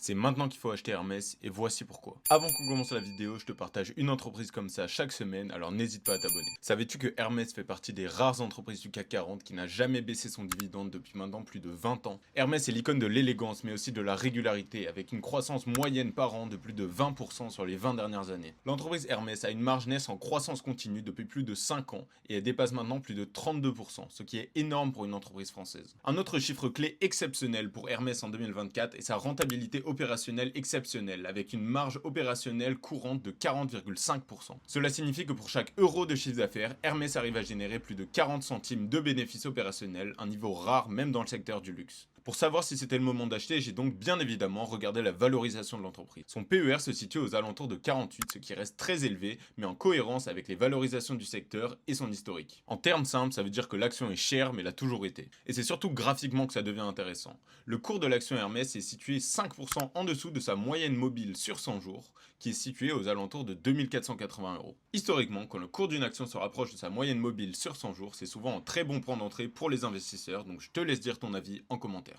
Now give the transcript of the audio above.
C'est maintenant qu'il faut acheter Hermès et voici pourquoi. Avant qu'on commence la vidéo, je te partage une entreprise comme ça chaque semaine, alors n'hésite pas à t'abonner. Savais-tu que Hermès fait partie des rares entreprises du CAC 40 qui n'a jamais baissé son dividende depuis maintenant plus de 20 ans? Hermès est l'icône de l'élégance mais aussi de la régularité avec une croissance moyenne par an de plus de 20% sur les 20 dernières années. L'entreprise Hermès a une marge nette en croissance continue depuis plus de 5 ans et elle dépasse maintenant plus de 32%, ce qui est énorme pour une entreprise française. Un autre chiffre clé exceptionnel pour Hermès en 2024 est sa rentabilité opérationnelle exceptionnelle, avec une marge opérationnelle courante de 40,5%. Cela signifie que pour chaque euro de chiffre d'affaires, Hermès arrive à générer plus de 40 centimes de bénéfices opérationnels, un niveau rare même dans le secteur du luxe. Pour savoir si c'était le moment d'acheter, j'ai donc bien évidemment regardé la valorisation de l'entreprise. Son PER se situe aux alentours de 48, ce qui reste très élevé, mais en cohérence avec les valorisations du secteur et son historique. En termes simples, ça veut dire que l'action est chère, mais l'a toujours été. Et c'est surtout graphiquement que ça devient intéressant. Le cours de l'action Hermès est situé 5% en dessous de sa moyenne mobile sur 100 jours, qui est située aux alentours de 2480 euros. Historiquement, quand le cours d'une action se rapproche de sa moyenne mobile sur 100 jours, c'est souvent un très bon point d'entrée pour les investisseurs, donc je te laisse dire ton avis en commentaire.